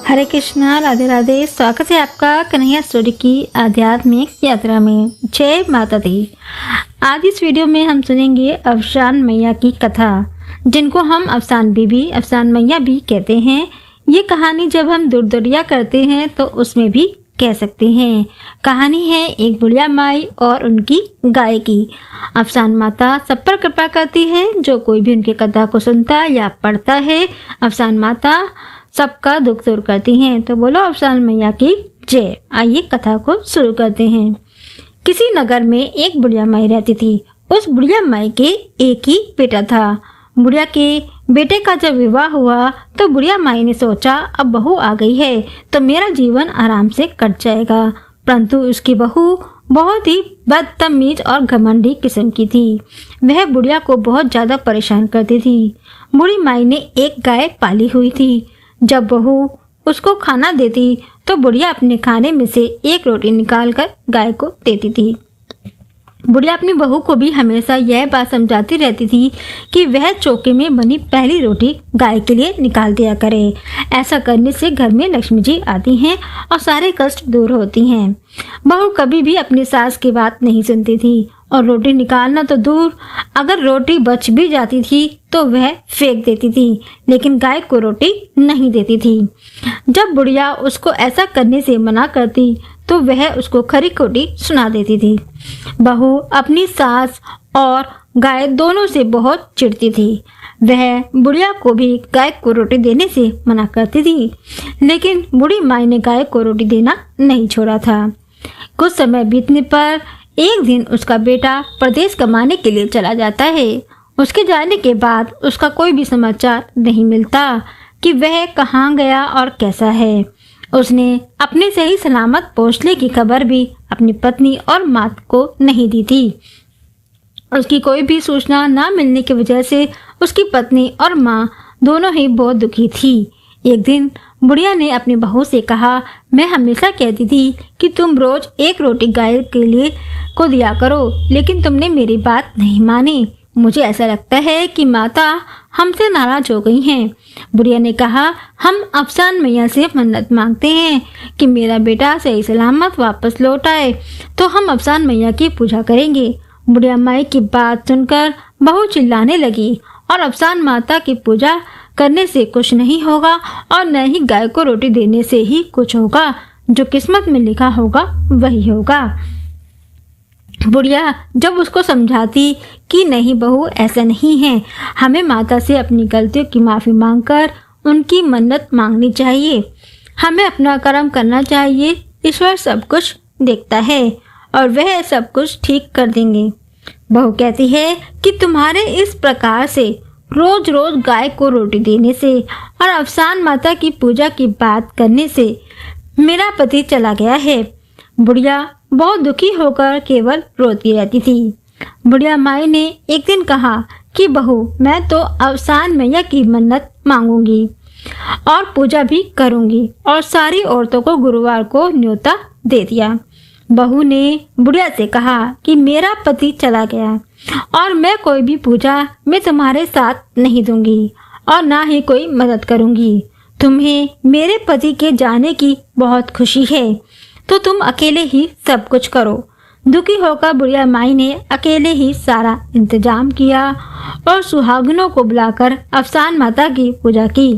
हरे कृष्णा, राधे राधे। स्वागत है आपका कन्हैया स्टोरी की आध्यात्मिक यात्रा में। जय माता दी। आज इस वीडियो में हम सुनेंगे अफसान मैया की कथा, जिनको हम अफसान बीबी, अफसान मैया भी कहते हैं। ये कहानी जब हम दुर्दरिया करते हैं तो उसमें भी कह सकते हैं। कहानी है एक बुढ़िया माई और उनकी गाय की। अफसान माता सब पर कृपा करती है, जो कोई भी उनकी कथा को सुनता या पढ़ता है। अफसान माता सबका दुख दूर करती हैं। तो बोलो अफसान मैया की जय। आइए कथा को शुरू करते हैं। किसी नगर में एक बुढ़िया माई रहती थी। उस बुढ़िया माई के एक ही बेटा था। बुढ़िया के बेटे का जब विवाह हुआ तो बुढ़िया माई ने सोचा, अब बहू आ गई है तो मेरा जीवन आराम से कट जाएगा। परंतु उसकी बहू बहुत ही बदतमीज और घमंडी किस्म की थी। वह बुढ़िया को बहुत ज्यादा परेशान करती थी। बूढ़ी माई ने एक गाय पाली हुई थी। जब बहू उसको खाना देती तो बुढ़िया अपने खाने में से एक रोटी निकालकर गाय को देती थी। बुढ़िया अपनी बहू को भी हमेशा यह बात समझाती रहती थी कि वह चौके में बनी पहली रोटी गाय के लिए निकाल दिया करे। ऐसा करने से घर में लक्ष्मी जी आती हैं और सारे कष्ट दूर होती हैं। बहू कभी भी अपनी सास की बात नहीं सुनती थी और रोटी निकालना तो दूर, अगर रोटी बच भी जाती थी तो वह फेंक देती थी, लेकिन गाय को रोटी नहीं देती थी। जब बुढ़िया उसको ऐसा करने से मना करती तो वह उसको खरी खोटी सुना देती थी। बहू अपनी सास और गाय दोनों से बहुत चिढ़ती थी। वह बुढ़िया को भी गाय को रोटी देने से मना करती थी, लेकिन बूढ़ी माई ने गाय को रोटी देना नहीं छोड़ा था। कुछ समय बीतने पर एक दिन उसका बेटा प्रदेश कमाने के लिए चला जाता है। उसके जाने के बाद उसका कोई भी समाचार नहीं मिलता कि वह कहाँ गया और कैसा है। उसने अपने सही सलामत पहुँचने की खबर भी अपनी पत्नी और माँ को नहीं दी थी। उसकी कोई भी सूचना न मिलने की वजह से उसकी पत्नी और माँ दोनों ही बहुत दुखी थी। एक दिन बुढ़िया ने अपनी बहू से कहा, मैं हमेशा कहती थी कि तुम रोज एक रोटी गाय के लिए को दिया करो, लेकिन तुमने मेरी बात नहीं मानी। मुझे ऐसा लगता है कि माता हमसे नाराज हो गई हैं। बुढ़िया ने कहा, हम अफसान मैया से मन्नत मांगते हैं कि मेरा बेटा सही सलामत वापस लौट आए, तो हम अफसान मैया की पूजा करेंगे। बुढ़िया माई की बात सुनकर बहू चिल्लाने लगी, और अफसान माता की पूजा करने से कुछ नहीं होगा और न ही गाय को रोटी देने से ही कुछ होगा। जो किस्मत में लिखा होगा वही होगा। बुढ़िया जब उसको समझाती कि नहीं बहू, ऐसा नहीं है, हमें माता से अपनी गलतियों की माफ़ी मांगकर उनकी मन्नत मांगनी चाहिए। हमें अपना कर्म करना चाहिए। ईश्वर सब कुछ देखता है और वह सब कुछ ठीक कर देंगे। बहू कहती है कि तुम्हारे इस प्रकार से रोज रोज गाय को रोटी देने से और अफसान माता की पूजा की बात करने से मेरा पति चला गया है। बुढ़िया बहुत दुखी होकर केवल रोती रहती थी। बुढ़िया माई ने एक दिन कहा कि बहू, मैं तो अफसान मैया की मन्नत मांगूंगी और पूजा भी करूंगी, और सारी औरतों को गुरुवार को न्योता दे दिया। बहू ने बुढ़िया से कहा कि मेरा पति चला गया और मैं कोई भी पूजा में तुम्हारे साथ नहीं दूंगी और ना ही कोई मदद करूंगी। तुम्हें मेरे पति के जाने की बहुत खुशी है, तो तुम अकेले ही सब कुछ करो। दुखी होकर बुढ़िया माई ने अकेले ही सारा इंतजाम किया और सुहागिनों को बुलाकर अफसान माता की पूजा की।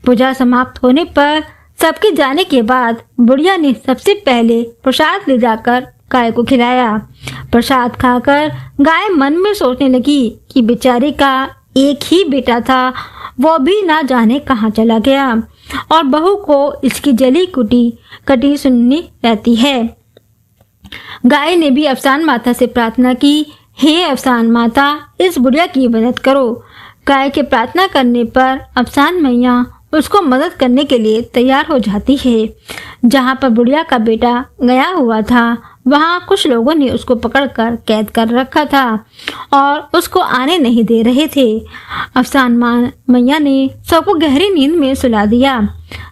पूजा समाप्त होने पर सबके जाने के बाद बुढ़िया ने सबसे पहले प्रसाद ले जाकर गाय को खिलाया। प्रसाद खाकर गाय मन में सोचने लगी कि बेचारी का एक ही बेटा था, वो भी ना जाने कहाँ चला गया, और बहू को इसकी जली कुटी कटी सुननी रहती है। गाय ने भी अफसान माता से प्रार्थना की, हे अफसान माता, इस बुढ़िया की मदद करो। गाय के प्रार्थना करने पर अफसान मैया उसको मदद करने के लिए तैयार हो जाती है। जहाँ पर बुढ़िया का बेटा गया हुआ था, वहाँ कुछ लोगों ने उसको पकड़कर कैद कर रखा था और उसको आने नहीं दे रहे थे। अफसान मैया ने सबको गहरी नींद में सुला दिया।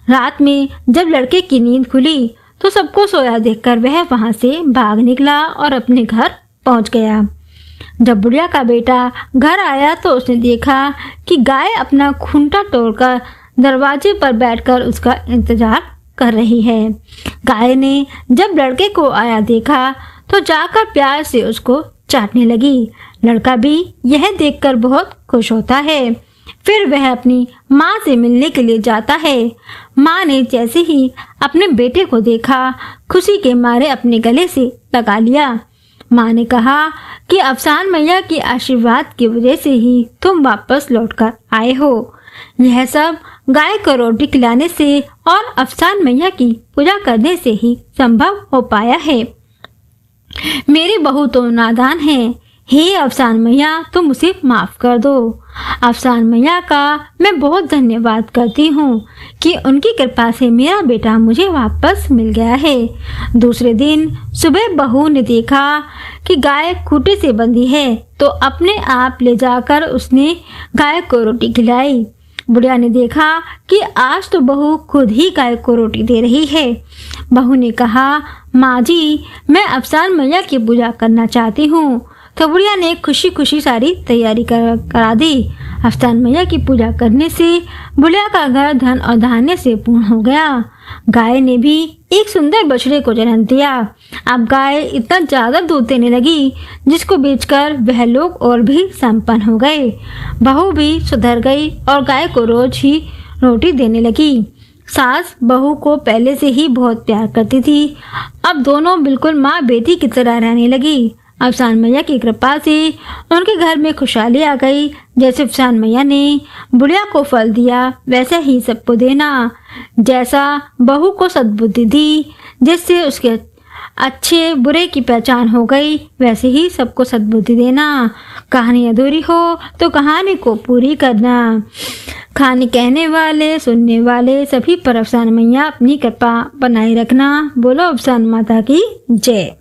रात में जब लड़के की नींद खुली तो सबको सोया देखकर वह वहाँ से भाग निकला और अपने घर पहुँच गया। जब बुढ़िया का बेटा घर आया तो उसने देखा कि गाय अपना खूंटा तोड़कर दरवाजे पर बैठकर उसका इंतजार कर रही है। गाय ने जब लड़के को आया देखा तो जाकर प्यार से उसको चाटने लगी। लड़का भी यह देखकर बहुत खुश होता है। फिर वह अपनी माँ से मिलने के लिए जाता है। माँ ने जैसे ही अपने बेटे को देखा, खुशी के मारे अपने गले से लगा लिया। माँ ने कहा कि अफसान मैया के आशीर्वाद की वजह से ही तुम वापस लौटकर आए हो। यह सब गाय को रोटी खिलाने से और अफसान मैया की पूजा करने से ही संभव हो पाया है। मेरी बहू तो नादान है। हे अफसान मैया, तुम उसे माफ़ कर दो। अफसान मैया का मैं बहुत धन्यवाद करती हूँ कि उनकी कृपा से मेरा बेटा मुझे वापस मिल गया है। दूसरे दिन सुबह बहू ने देखा कि गाय खूंटे से बंधी है तो अपने आप ले जाकर उसने गाय को रोटी खिलाई। बुढ़िया ने देखा कि आज तो बहू खुद ही गाय को रोटी दे रही है। बहू ने कहा, माँ जी, मैं अफसान मैया की पूजा करना चाहती हूँ। तो बुढ़िया ने खुशी खुशी सारी तैयारी करा दी। अफसान मैया की पूजा करने से बुढ़िया का घर धन और धान्य से पूर्ण हो गया। गाय ने भी एक सुंदर बछड़े को जन्म दिया। अब गाय इतना ज़्यादा दूध देने लगी जिसको बेचकर वह लोग और भी संपन्न हो गए। बहू भी सुधर गई और गाय को रोज ही रोटी देने लगी। सास बहू को पहले से ही बहुत प्यार करती थी। अब दोनों बिल्कुल माँ बेटी की तरह रहने लगी। अफसान मैया की कृपा से उनके घर में खुशहाली आ गई। जैसे अफसान मैया ने बुढ़िया को फल दिया वैसे ही सबको देना। जैसा बहू को सद्बुद्धि दी जिससे उसके अच्छे बुरे की पहचान हो गई, वैसे ही सबको सद्बुद्धि देना। कहानी अधूरी हो तो कहानी को पूरी करना। कहानी कहने वाले सुनने वाले सभी पर अफसान मैया अपनी कृपा बनाए रखना। बोलो अफसान माता की जय।